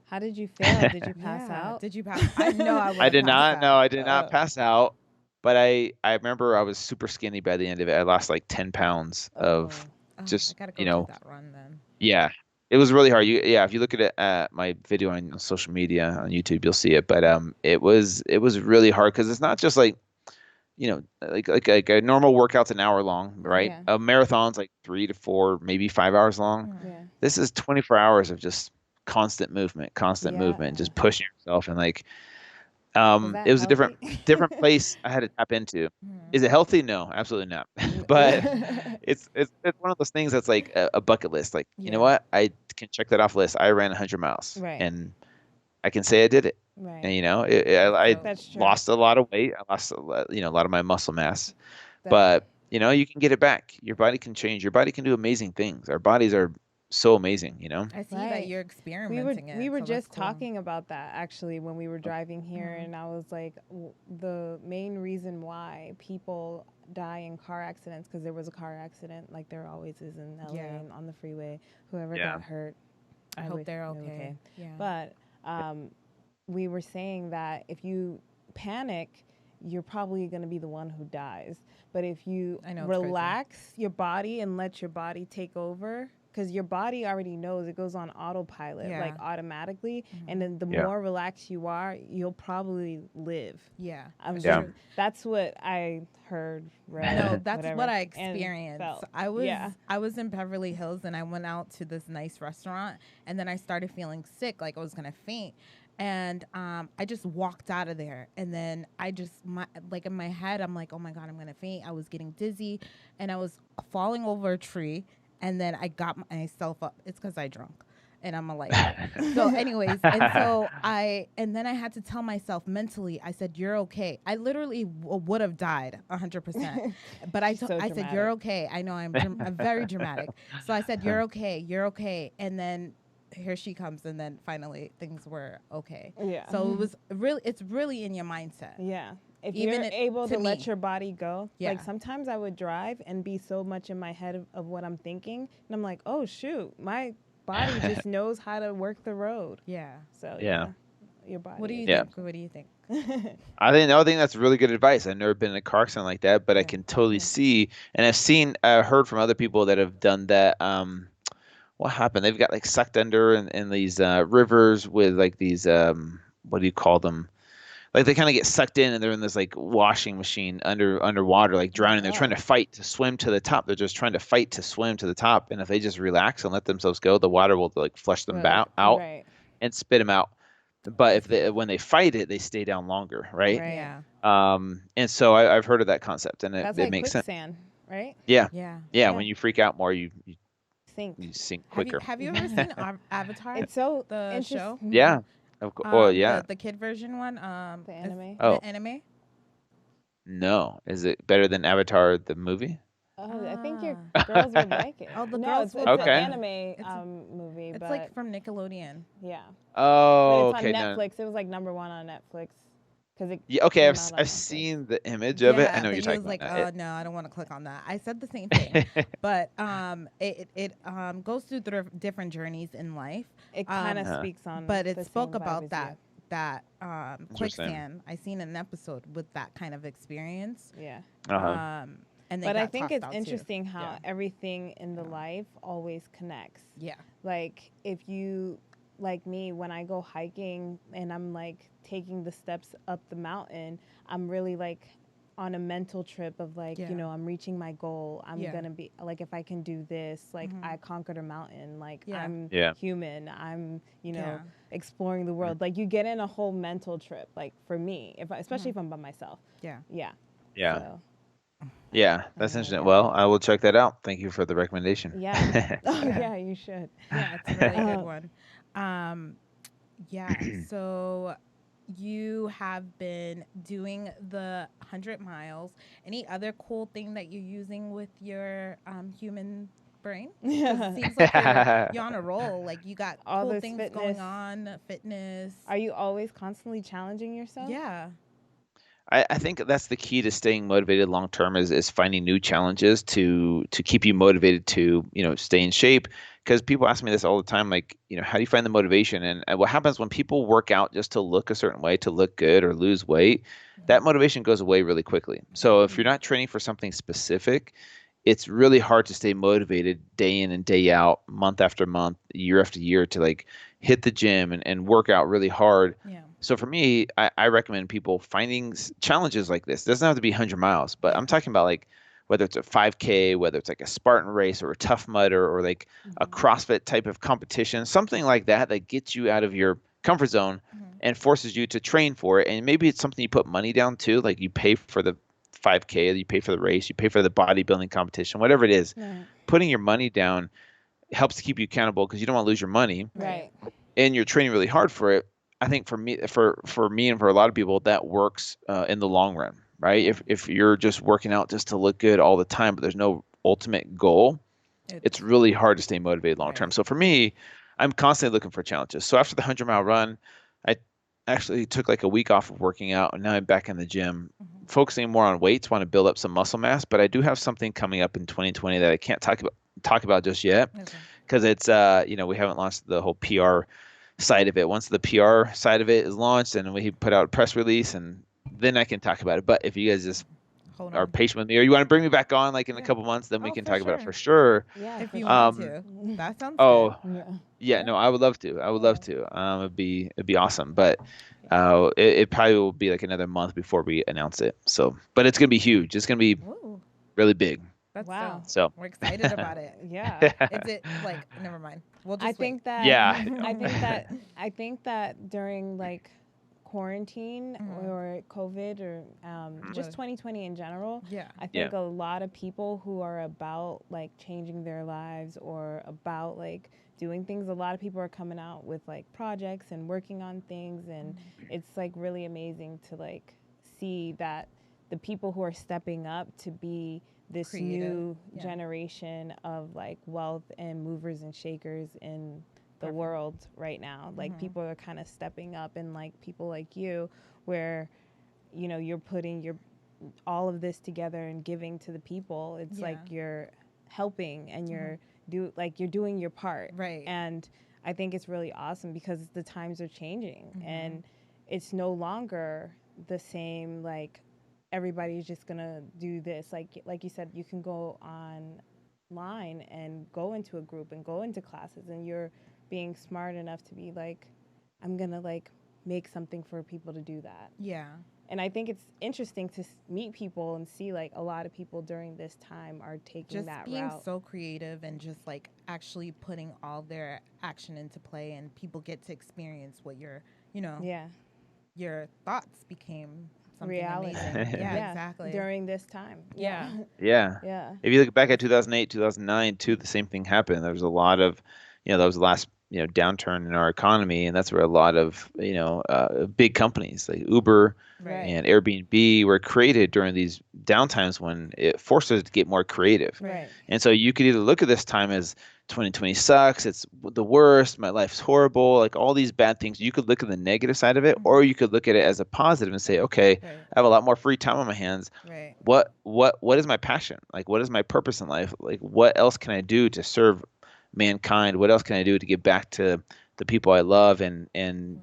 How did you fail? Did you pass out? Did you pass? I know I did not. No, I did not pass out. But I remember I was super skinny by the end of it. I lost like 10 pounds of just, I gotta go do that run then. Yeah, it was really hard. If you look at it, my video on social media on YouTube, you'll see it. But it was really hard, because it's not just like, like a normal workout's an hour long, right? Yeah. A marathon's like 3 to 4, maybe 5 hours long. Yeah. This is 24 hours of just constant movement, just pushing yourself, and like it was healthy? a different place I had to tap into. Is it healthy? No, absolutely not. But it's one of those things that's like a bucket list. Like, you know what? I can check that off list. I ran 100 miles, and I can say I did it. Right. And I That's true. lost a lot of weight. I lost a lot of my muscle mass, but you can get it back. Your body can change. Your body can do amazing things. Our bodies are so amazing, I see that you're experimenting we were just talking about that actually when we were driving here, and I was like, the main reason why people die in car accidents, because there was a car accident like there always is in LA and on the freeway. Whoever got hurt, I hope they're okay. Yeah. But we were saying that if you panic, you're probably going to be the one who dies. But if you relax your body and let your body take over, because your body already knows, it goes on autopilot, like automatically. And then the more relaxed you are, you'll probably live. Yeah. That's what I heard, read. No, that's what I experienced. I was in Beverly Hills, and I went out to this nice restaurant, and then I started feeling sick, like I was going to faint. And I just walked out of there, and then like in my head, I'm like, oh my God, I'm going to faint. I was getting dizzy, and I was falling over a tree. And then I got myself up. It's because I drunk, and I'm like, so anyways, and then I had to tell myself mentally. I said, "You're okay." I literally would have died 100%, but I said, "You're okay." I know I'm very dramatic, so I said, "You're okay. You're okay." And then here she comes, and then finally things were okay. Yeah. So it's really in your mindset. Yeah. If you're able to let your body go, like sometimes I would drive and be so much in my head of what I'm thinking, and I'm like, oh shoot, my body just knows how to work the road. Yeah. So your body. What do you think? What do you think? I think that's really good advice. I've never been in a car accident like that, but I can totally see, and I've heard from other people that have done that. What happened? They've got like sucked under in these rivers with like these what do you call them? Like they kind of get sucked in, and they're in this like washing machine underwater, like drowning. They're trying to fight to swim to the top. They're just trying to fight to swim to the top. And if they just relax and let themselves go, the water will like flush them out and spit them out. But when they fight it, they stay down longer, right? Yeah. And so I've heard of that concept, and it makes sense. Quicksand, right? Yeah. When you freak out more, you sink quicker. Have you ever seen Avatar? It's so the show. Yeah. The kid version one. The anime. The anime. No, is it better than Avatar the movie? Oh, I think your girls would like it. Oh, the girls would. It's an anime movie. It's like from Nickelodeon. Yeah. Oh, but it's on Netflix. It was like #1 on Netflix. because it Yeah, okay, came out on I've Netflix. seen the image of it. I Yeah, know what but you're you talking was like, about now. oh no, I don't want to click on that. I said the same thing, but it goes through different journeys in life. It kind of speaks on But it the spoke same vibe about as that you. Interesting. quicksand. I seen an episode with that kind of experience. Yeah. And they But I got think tossed it's out interesting too. how everything in the life always connects. Yeah. Like if you, like me, when I go hiking and I'm like taking the steps up the mountain, I'm really like on a mental trip of like, you know, I'm reaching my goal. I'm going to be like, if I can do this, like I conquered a mountain, like I'm human. I'm, you know, exploring the world. Like you get in a whole mental trip. Like for me, especially if I'm by myself. Yeah. Yeah. Yeah. So. Yeah, that's interesting. Well, I will check that out. Thank you for the recommendation. Yeah. Yeah, you should. Yeah, it's a really good one. Yeah, so you have been doing the 100 miles. Any other cool thing that you're using with your human brain? 'Cause it seems like you're on a roll. Like you got all cool this things fitness. going on, fitness. Are you always constantly challenging yourself? Yeah. I think that's the key to staying motivated long term is finding new challenges to keep you motivated to, you know, stay in shape. Because people ask me this all the time, like, you know, how do you find the motivation? And what happens when people work out just to look a certain way, to look good or lose weight, that motivation goes away really quickly. So if you're not training for something specific, it's really hard to stay motivated day in and day out, month after month, year after year to like hit the gym and work out really hard. Yeah. So for me, I recommend people finding challenges like this. It doesn't have to be 100 miles, but I'm talking about like whether it's a 5K, whether it's like a Spartan race or a Tough Mudder or like a CrossFit type of competition, something like that that gets you out of your comfort zone and forces you to train for it. And maybe it's something you put money down to, like you pay for the 5K, you pay for the race, you pay for the bodybuilding competition, whatever it is. Right. Putting your money down helps to keep you accountable because you don't want to lose your money. Right. And you're training really hard for it. I think for me and for a lot of people that works in the long run, right? If you're just working out just to look good all the time, but there's no ultimate goal, it's really hard to stay motivated long term. So for me, I'm constantly looking for challenges. So after the 100-mile run, I actually took like a week off of working out, and now I'm back in the gym, focusing more on weights, want to build up some muscle mass. But I do have something coming up in 2020 that I can't talk about just yet because it's you know, we haven't launched the whole PR side of it. Once the PR side of it is launched and we put out a press release, and then I can talk about it. But if you guys just are patient with me, or you want to bring me back on like in a couple months, then we can talk about it for sure. Yeah. If you want to. That sounds good. Yeah, no, I would love to. I would love to. It'd be awesome. But it probably will be like another month before we announce it. So, but it's gonna be huge. It's gonna be really big. That's wow. So we're excited about it. Yeah. Is it like, never mind. We'll just I think that I think that during like quarantine or COVID or just 2020 in general, I think a lot of people who are about like changing their lives or about like doing things, a lot of people are coming out with like projects and working on things, and it's like really amazing to like see that the people who are stepping up to be this new generation of like wealth and movers and shakers in the world right now. Like people are kind of stepping up, and like people like you, where, you know, you're putting all of this together and giving to the people. It's like you're helping and you're doing your part. Right. And I think it's really awesome because the times are changing and it's no longer the same, like everybody's just gonna do this. Like you said, you can go online and go into a group and go into classes, and you're being smart enough to be like, I'm gonna like make something for people to do that. Yeah. And I think it's interesting to meet people and see like a lot of people during this time are taking that route. Just being so creative and just like actually putting all their action into play, and people get to experience what your, you know, your thoughts became reality. Yeah, exactly. During this time. Yeah. Yeah. If you look back at 2008, 2009 too, the same thing happened. There was a lot of, you know, that was the last downturn in our economy, and that's where a lot of big companies like Uber and Airbnb were created during these downtimes when it forced us to get more creative. Right. And so you could either look at this time as 2020 sucks, it's the worst, my life's horrible, like all these bad things. You could look at the negative side of it, or you could look at it as a positive and say, okay, I have a lot more free time on my hands. Right. What is my passion? Like, what is my purpose in life? Like, what else can I do to serve mankind? What else can I do to give back to the people I love and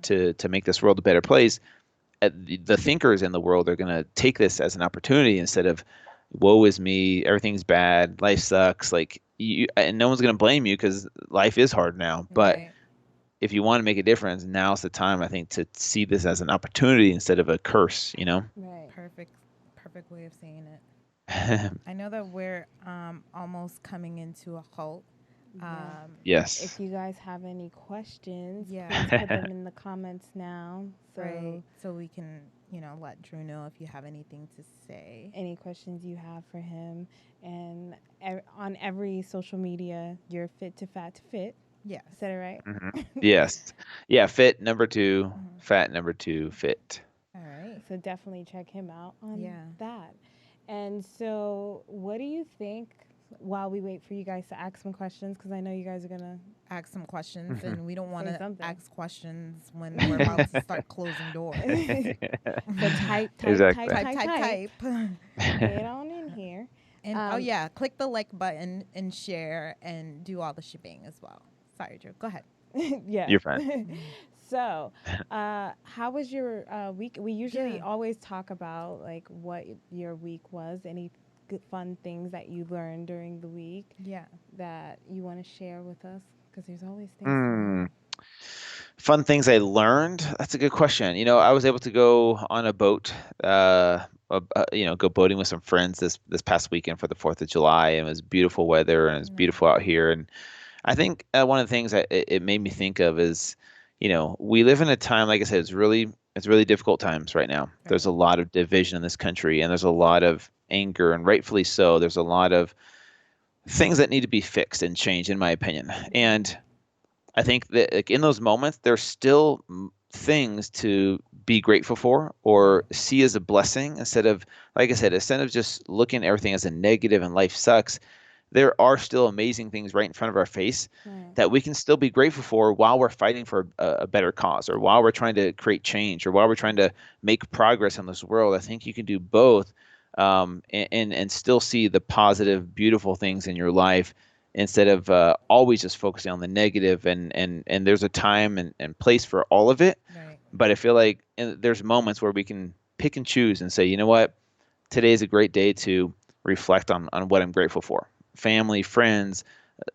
to make this world a better place? The thinkers in the world are going to take this as an opportunity instead of woe is me, everything's bad, life sucks. Like and no one's going to blame you because life is hard now. But if you want to make a difference, now's the time, I think, to see this as an opportunity instead of a curse. Right. Perfect way of saying it. I know that we're almost coming into a halt. Yes. If you guys have any questions, please put them in the comments now. So we can, let Drew know if you have anything to say. Any questions you have for him. And on every social media, you're Fit to Fat to Fit. Yeah. Is that right? Mm-hmm. Yes. Yeah, Fit #2, Fat #2, Fit. All right. So definitely check him out on that. And so what do you think, while we wait for you guys to ask some questions, because I know you guys are going to ask some questions, and we don't want to ask questions when we're about to start closing doors. So type. Get on in here. And click the like button and share and do all the shipping as well. Sorry, Drew. Go ahead. Yeah. You're fine. So, how was your week? We usually always talk about like what your week was, any good fun things that you learned during the week that you want to share with us, because there's always things fun things I learned. That's a good question. I was able to go on a boat, go boating with some friends this past weekend for the 4th of July, and it was beautiful weather and it's beautiful out here. And I think one of the things that it made me think of is, we live in a time, like I said, it's really difficult times right now. There's a lot of division in this country, and there's a lot of anger, and rightfully so. There's a lot of things that need to be fixed and changed, in my opinion. And I think that, like, in those moments, there's still things to be grateful for or see as a blessing instead of, like I said, instead of just looking at everything as a negative and life sucks. There are still amazing things right in front of our face that we can still be grateful for while we're fighting for a better cause, or while we're trying to create change, or while we're trying to make progress in this world. I think you can do both, and still see the positive, beautiful things in your life instead of always just focusing on the negative. And there's a time and place for all of it. Right. But I feel like there's moments where we can pick and choose and say, you know what, today is a great day to reflect on what I'm grateful for. Family, friends,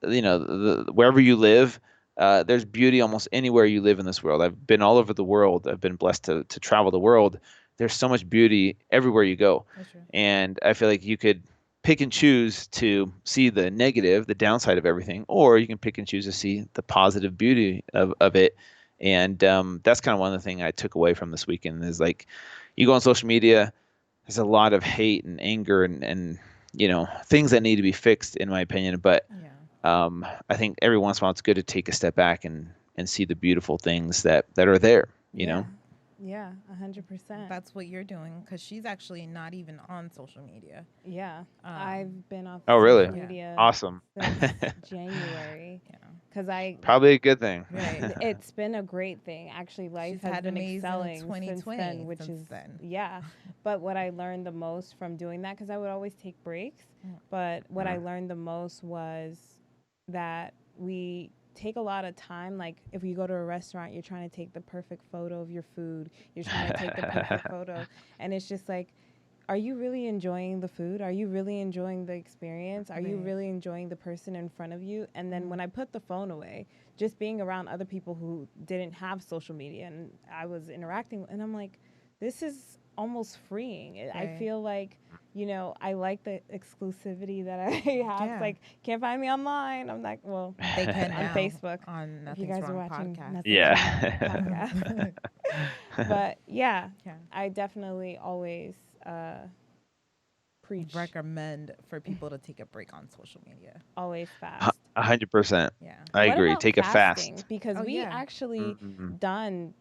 wherever you live, there's beauty almost anywhere you live in this world. I've been all over the world. I've been blessed to travel the world. There's so much beauty everywhere you go. That's true. And I feel like you could pick and choose to see the negative, the downside of everything, or you can pick and choose to see the positive beauty of it. And that's kind of one of the things I took away from this weekend is, like, you go on social media, there's a lot of hate and anger and things that need to be fixed, in my opinion. But I think every once in a while it's good to take a step back and see the beautiful things that are there, you know? Yeah, 100%. That's what you're doing, because she's actually not even on social media. Yeah, I've been off really? social media Awesome. since January. Because probably a good thing. Right. It's been a great thing. Actually, life has been excelling since then, which is But what I learned the most from doing that, because I would always take breaks, but what I learned the most was that we take a lot of time. Like, if you go to a restaurant, you're trying to take the perfect photo of your food. You're trying to take the perfect photo. And it's just like, are you really enjoying the food? Are you really enjoying the experience? Are you really enjoying the person in front of you? And then when I put the phone away, just being around other people who didn't have social media and I was interacting, and I'm like, this is almost freeing. I feel like, I like the exclusivity that I have. It's like, can't find me online. I'm like, well, they can on Facebook. On if you guys are watching podcast. Podcast. But I definitely always recommend for people to take a break on social media. Always fast. 100%. Yeah. I What agree. about Take a fasting? fast. Because Oh we yeah. actually Mhm. done,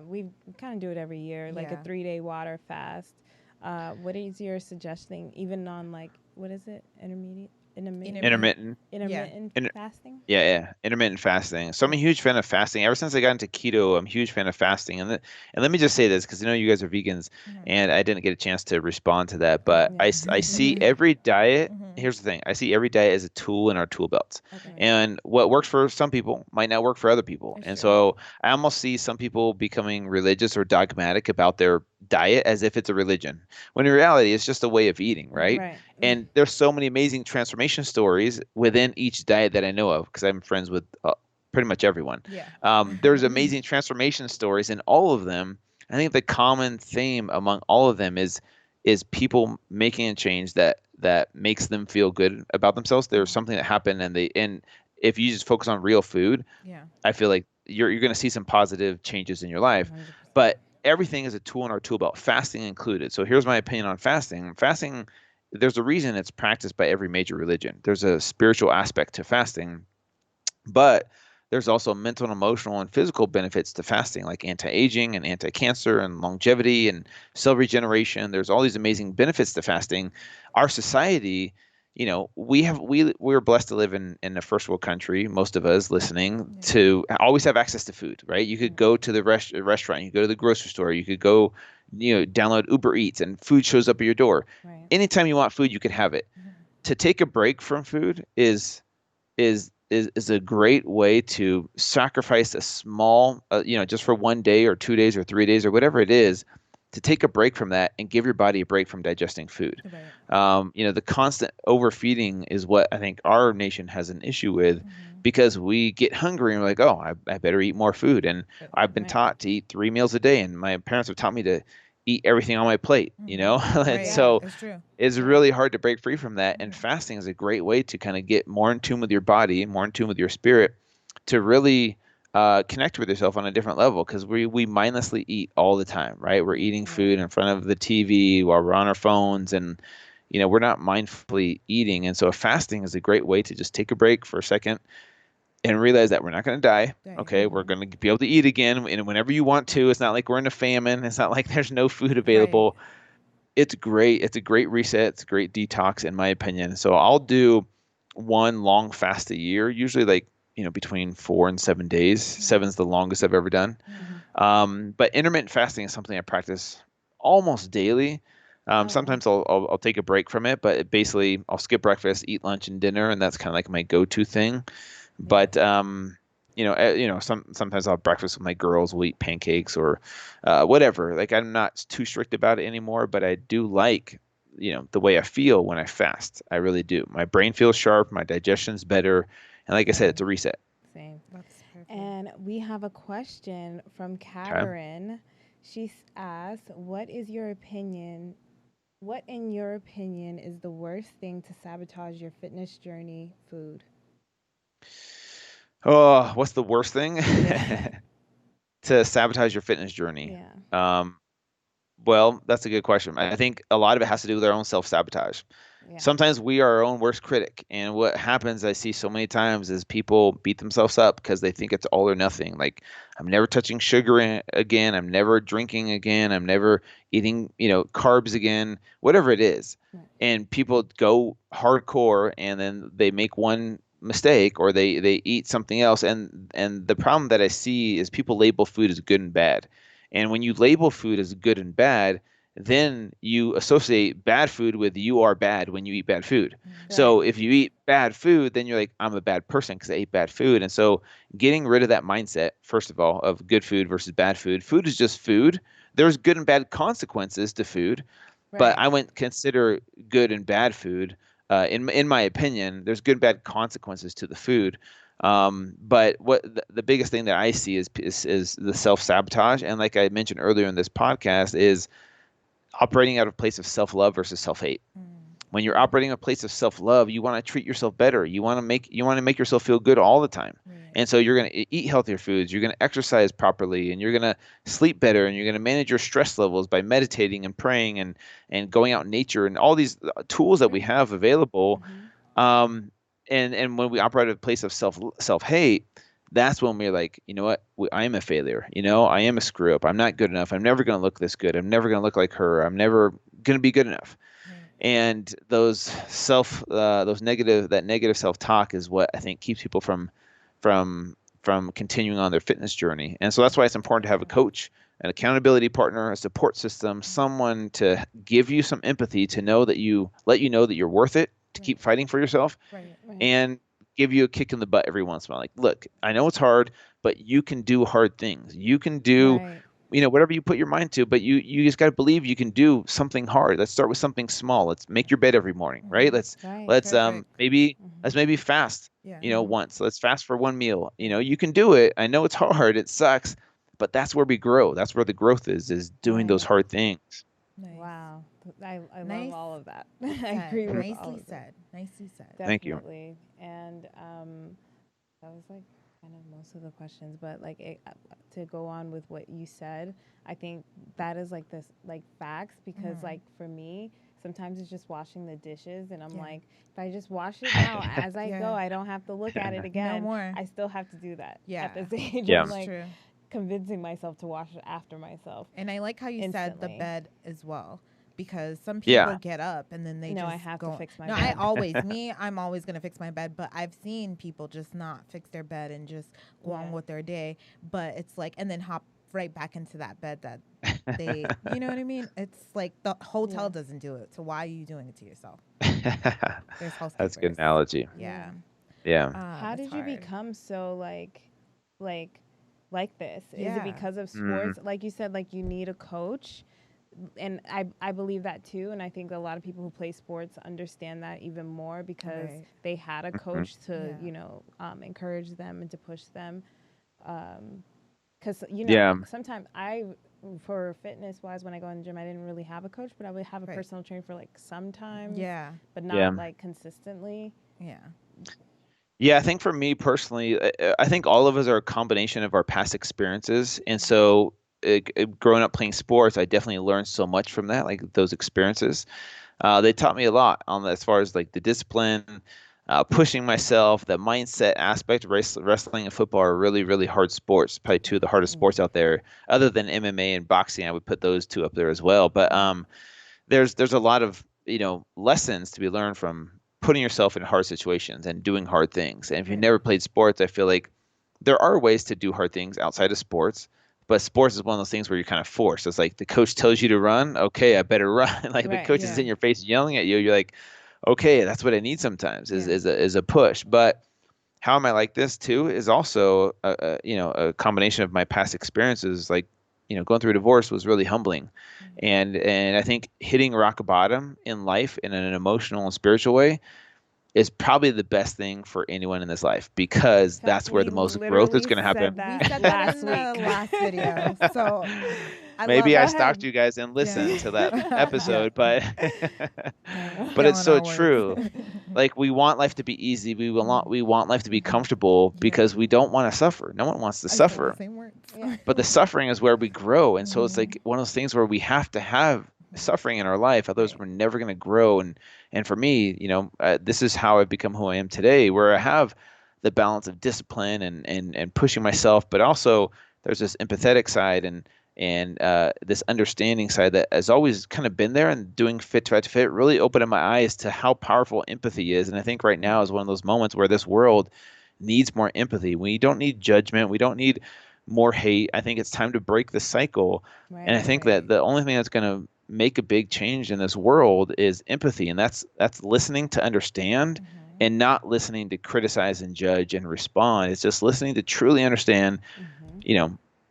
we kind of do it every year, like a Yeah. 3-day water fast. What is your suggesting, even on like, what is it? Intermittent. Yeah. Intermittent fasting? Yeah, yeah, intermittent fasting. So I'm a Yeah. huge fan of fasting. Ever since I got into keto, I'm a huge fan of fasting. And let me just say this because I know you guys are vegans, Mhm. and I didn't get a chance to respond to that. But Yeah. I see every diet. Mhm. Here's the thing: I see every diet as a tool in our tool belts, Okay. Right. and what works for some people might not work for other people. That's And true. so I almost see some people becoming religious or dogmatic about their diet as if it's a religion, when in reality it's just a way of eating, right? Right. And there's so many amazing transformation stories within each diet that I know of because I'm friends with pretty much everyone. Yeah. There's amazing transformation stories in all of them. I think the common theme among all of them is people making a change that makes them feel good about themselves. There's something that happened, and if you just focus on real food, Yeah. I feel like you're going to see some positive changes in your life. 100%. But everything is a tool in our tool belt, fasting included. So here's my opinion on fasting. Fasting, there's a reason it's practiced by every major religion. There's a spiritual aspect to fasting, but there's also mental and emotional and physical benefits to fasting, like anti-aging and anti-cancer and longevity and cell regeneration. There's all these amazing benefits to fasting. Our society, we're blessed to live in a first world country, most of us listening, Yeah. to always have access to food, right? You could go to the restaurant, you could go to the grocery store, you could go, download Uber Eats and food shows up at your door. Right. Anytime you want food, you can have it. Mhm. To take a break from food is a great way to sacrifice a small, just for 1 day or 2 days or 3 days or whatever it is, to take a break from that and give your body a break from digesting food. Right. The constant overfeeding is what I think our nation has an issue with, Mhm. because we get hungry and we're like, oh, I better eat more food. And I've been Right. taught to eat 3 meals a day, and my parents have taught me to eat everything on my plate, Mhm. And Right. Yeah. so It's true. it's Yeah. really hard to break free from that. And Mhm. fasting is a great way to kind of get more in tune with your body, more in tune with your spirit, to really connect with yourself on a different level. Because we mindlessly eat all the time, right? We're eating Right. food in front of the TV while we're on our phones, and we're not mindfully eating. And so fasting is a great way to just take a break for a second and realize that we're not going to die. Right. Okay, we're going to be able to eat again, and whenever you want to. It's not like we're in a famine. It's not like there's no food Right. available. It's great. It's a great reset. It's a great detox, in my opinion. So I'll do one long fast a year, usually like, between 4 and 7 days. Mhm. Seven's the longest I've ever done. Mhm. But intermittent fasting is something I practice almost daily. Oh, wow. Sometimes I'll take a break from it, but basically I'll skip breakfast, eat lunch and dinner, and that's kind of like my go-to thing. Yeah. But sometimes I'll have breakfast with my girls. We'll eat pancakes or whatever. Like, I'm not too strict about it anymore, but I do like the way I feel when I fast. I really do. My brain feels sharp, my digestion's better, and like I said, Same. it's a reset. Same. That's perfect. And we have a question from Okay. Karen. She asks, What, in your opinion, is the worst thing to sabotage your fitness journey? Food. Oh, what's the worst thing Yeah. to sabotage your fitness journey? Yeah. Um, well, that's a good question. I think a lot of it has to do with our own self-sabotage. Yeah. Sometimes we are our own worst critic, and what happens, I see so many times, is people beat themselves up because they think it's all or nothing. Like, I'm never touching sugar again, I'm never drinking again, I'm never eating carbs again, whatever it is. Right. And people go hardcore, and then they make one mistake, or they eat something else. And the problem that I see is people label food as good and bad. And when you label food as good and bad, then you associate bad food with you are bad when you eat bad food. Right. So if you eat bad food, then you're like, I'm a bad person because I ate bad food. And so getting rid of that mindset, first of all, of good food versus bad food. Food is just food. There's good and bad consequences to food, but Right. I wouldn't consider good and bad food. In my opinion, there's good and bad consequences to the food. But what the biggest thing that I see is the self sabotage, and like I mentioned earlier in this podcast, is operating out of a place of self-love versus self-hate. Mm. When you're operating a place of self-love, you want to treat yourself better. You want to make yourself feel good all the time. Right. And so you're going to eat healthier foods, you're going to exercise properly, and you're going to sleep better, and you're going to manage your stress levels by meditating and praying and going out in nature and all these tools that we Right. have available. Mm-hmm. Um, and when we operate at a place of self hate, that's when we're like, you know what, I am a failure. I am a screw up. I'm not good enough. I'm never going to look this good. I'm never going to look like her. I'm never going to be good enough. Right. And those negative self talk is what I think keeps people from from continuing on their fitness journey. And so that's why it's important to have a coach, an accountability partner, a support system, someone to give you some empathy, to let you know that you're worth it, to keep fighting for yourself, and give you a kick in the butt every once in a while. Like, look, I know it's hard, but you can do hard things. You can do, whatever you put your mind to, but you just got to believe you can do something hard. Let's start with something small. Let's make your bed every morning, right? Let's maybe fast, once. Let's fast for one meal. You can do it. I know it's hard. It sucks, but that's where we grow. That's where the growth is doing those hard things. Nice. Wow. I love all of that. I agree with all of that. Nicely said. Definitely. Thank you. And that was like kind of most of the questions, but like to go on with what you said, I think that is like this like facts, because like for me, sometimes it's just washing the dishes, and I'm like, if I just wash it now as I go, I don't have to look at it again. No more. I still have to do that at this age. Yeah. I'm like convincing myself to wash it after myself. And I like how you said the bed as well, because some people get up and then they just I have to fix my bed. I'm always going to fix my bed, but I've seen people just not fix their bed and just go on with their day. But it's like, and then hop right back into that bed that they, you know what I mean? It's like the hotel doesn't do it. So why are you doing it to yourself? There's housekeepers. That's a good analogy. Yeah. How did you become so like this? Is it because of sports? Like you said, like you need a coach. And I believe that too. And I think a lot of people who play sports understand that even more, because they had a coach to, encourage them and to push them. Because, sometimes for fitness wise, when I go in the gym, I didn't really have a coach, but I would have a personal trainer for like sometimes, but not like consistently. Yeah, I think for me personally, I think all of us are a combination of our past experiences. And so growing up playing sports, I definitely learned so much from that, like those experiences. They taught me a lot on as far as like the discipline, pushing myself, the mindset aspect. Wrestling and football are really, really hard sports, probably two of the hardest sports out there. Other than MMA and boxing, I would put those two up there as well. But there's a lot of lessons to be learned from putting yourself in hard situations and doing hard things. And if you've never played sports, I feel like there are ways to do hard things outside of sports, but sports is one of those things where you're kind of forced. It's like the coach tells you to run, okay, I better run. Like the coach is in your face yelling at you, you're like, okay, that's what I need sometimes is a push. But how am I like this too is also a combination of my past experiences. Like going through a divorce was really humbling, and I think hitting rock bottom in life in an emotional and spiritual way is probably the best thing for anyone in this life, because that's where the most growth is going to happen. We said that in the last video. So maybe I stalked you guys and listened to that episode, but it's so true. Like we want life to be easy. We want life to be comfortable because we don't want to suffer. No one wants to suffer. But the suffering is where we grow. And so it's like one of those things where we have to have suffering in our life, otherwise we're never going to grow. And for me, this is how I've become who I am today, where I have the balance of discipline and pushing myself, but also there's this empathetic side and this understanding side that has always kind of been there. And doing FIT2FAT2FIT really opened up my eyes to how powerful empathy is. And I think right now is one of those moments where this world needs more empathy. We don't need judgment. We don't need more hate. I think it's time to break the cycle. And I think that the only thing that's going to make a big change in this world is empathy, and that's listening to understand and not listening to criticize and judge and respond. It's just listening to truly understand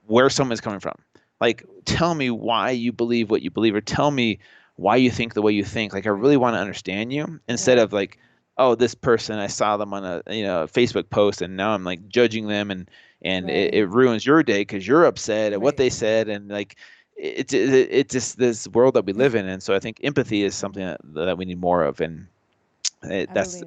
where someone's coming from. Like, tell me why you believe what you believe, or tell me why you think the way you think. Like, I really want to understand you, instead of like, oh, this person, I saw them on a Facebook post and now I'm like judging them, and it ruins your day because you're upset at what they said. And like it's just this world that we live in. And so I think empathy is something that we need more of, and that's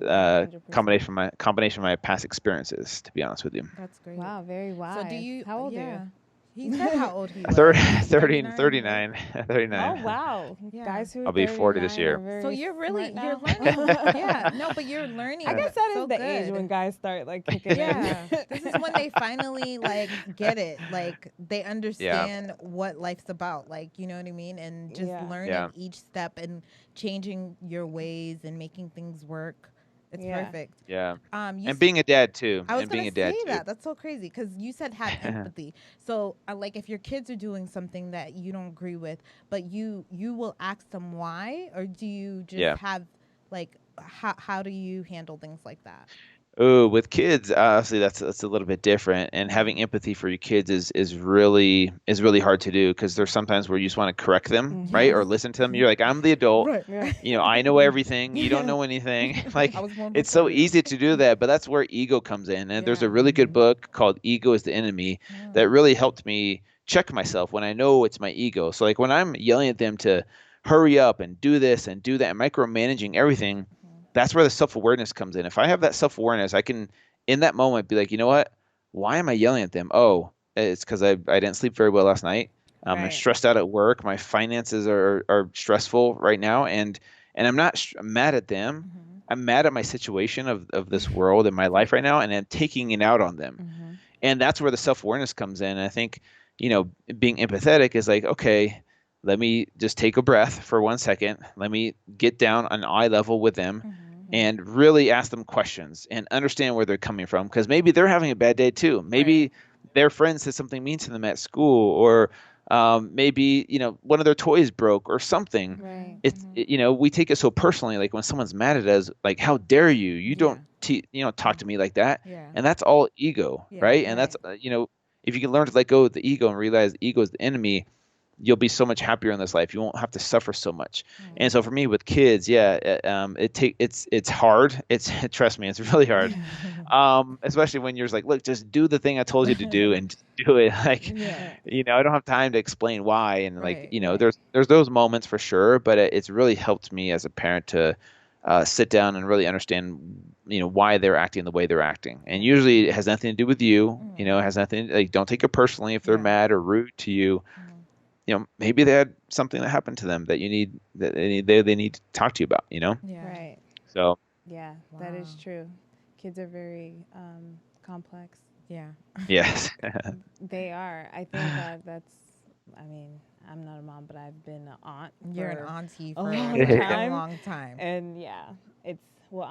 combination of my past experiences, to be honest with you. That's great. Wow, very wise. So how old are you? He said how old he was. 30 and 39. 39. Oh, wow. Yeah. Guys who are I'll be 40 this 39 year. are very So you're really, smart you're now. learning. Yeah. No, but you're learning. I guess that is so the good. age when guys start like kicking Yeah. in. This is when they finally like get it. Like they Yeah. understand what life's about. Like, you know what I mean? And just Yeah. learning Yeah. each step and changing your ways and making things work. It's Yeah. perfect. Yeah. You And being a dad too. I was And gonna being a dad say too. that. That's so crazy because you said have empathy. So, like, if your kids are doing something that you don't agree with, but you will ask them why, or do you just Yeah. have like how do you handle things like that? Oh, with kids, obviously that's a little bit different. And having empathy for your kids is really hard to do because there's sometimes where you just want to correct them, right? Or Yes. listen to them. You're like, I'm the adult. Right. Yeah. I know everything. You don't know anything. Like I was born it's so before you. easy to do that, but that's where ego comes in. And there's a Yeah. really good book called Ego is the Enemy that really helped me check myself when I know it's my ego. So like when I'm yelling at them to hurry up and do this and do that and micromanaging everything, that's where the self-awareness comes in. If I have that self-awareness, I can in that moment be like, you know what? Why am I yelling at them? Oh, it's because I didn't sleep very well last night. I'm Right. stressed out at work. My finances are stressful right now, and I'm not mad at them. Mhm. I'm mad at my situation of this world and my life right now, and I'm taking it out on them. Mm-hmm. And that's where the self-awareness comes in. And I think, being empathetic is like, okay, let me just take a breath for 1 second. Let me get down on eye level with them and really ask them questions and understand where they're coming from. Because maybe they're having a bad day too. Maybe Right. their friend said something mean to them at school, or maybe, one of their toys broke or something. Right. We take it so personally. Like when someone's mad at us, like, how dare you? You don't, talk to me like that. Yeah. And that's all ego, Yeah. right? And that's, if you can learn to let go of the ego and realize the ego is the enemy, you'll be so much happier in this life. You won't have to suffer so much. And so for me with kids, it's hard. Trust me, it's really hard. Especially when you're just like, look, just do the thing I told you to do and just do it. Like, Yeah. I don't have time to explain why. And like, Right. Right. there's those moments for sure, but it's really helped me as a parent to sit down and really understand, why they're acting the way they're acting. And usually it has nothing to do with you. It has nothing, like, don't take it personally if they're Yeah. mad or rude to you. Maybe they had something that happened to them that they need to talk to you about, Yeah. Right. So Yeah, that is Wow. true. Kids are very complex. Yeah. yes. They are. I think that's, I mean, I'm not a mom, but I've been an aunt. You're an for auntie a for long like, time. a long time. And yeah, I'm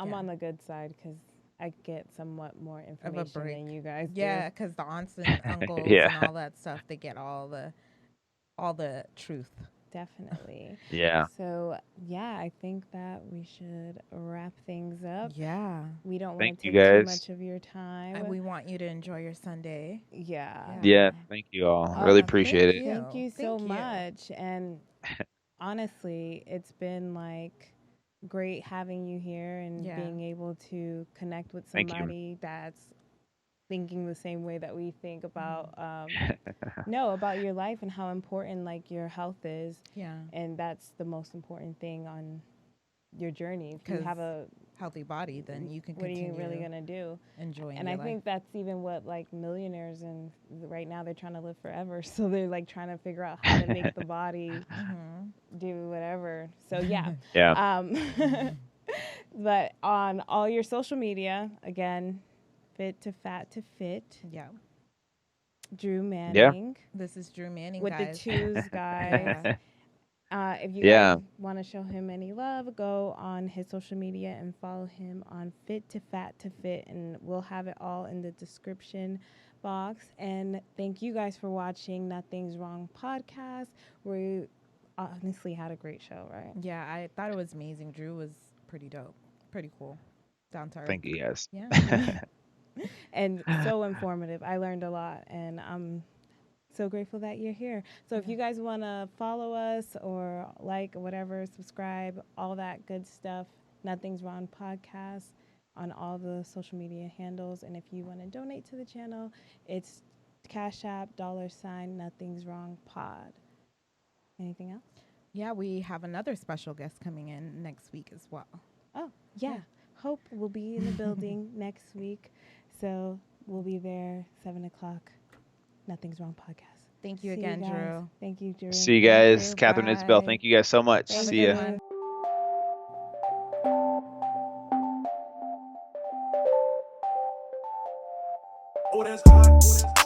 Yeah. on the good side because I get somewhat more Of a information break. than you guys Yeah, do. because the aunts and uncles Yeah. and all that stuff, they get all the truth. Definitely. Yeah. So yeah, I think that we should wrap things up. Yeah. We don't want Thank to you take too guys. much of your time. And we want you to enjoy your Sunday. Yeah. Yeah. Thank you all. Oh, Really appreciate it. Thank you so Thank you. much. And honestly, it's been like great having you here and Yeah. being able to connect with Thank you. somebody that's thinking the same way that we think about about your life and how important like your health is. Yeah. And that's the most important thing on your journey. If you 'Cause have a healthy body, then you can what are you continue really gonna do? enjoying And your I life. think that's even what like millionaires and right now they're trying to live forever, so they're like trying to figure out how to make the body do whatever. So yeah, Yeah. but on all your social media, again, FIT2FAT2FIT, Yeah. Drew Yeah. Manning This is Drew Manning, with guys. the twos, guys. Yeah. If you Yeah. guys want to show him any love, go on his social media and follow him on FIT2FAT2FIT, and we'll have it all in the description box. And thank you guys for watching Nothing's Wrong podcast. We honestly had a great show, right? Yeah, I thought it was amazing. Drew was pretty dope. Pretty cool. Down to earth. Thank you guys. Yeah. And so informative. I learned a lot, and I'm so grateful that you're here. So if you guys want to follow us or like whatever, subscribe, all that good stuff, Nothing's Wrong podcast on all the social media handles. And if you want to donate to the channel, it's Cash App, $ Nothing's Wrong Pod. Anything else? Yeah, we have another special guest coming in next week as well. Oh, yeah. Hope will be in the building next week. So we'll be there 7 o'clock. Nothing's Wrong podcast. Thank you See again, guys. Drew. Thank you, Drew. See you guys. you. Catherine, Bye. Isabel, thank you guys so much. Thank See you. ya. Oh, that's hot.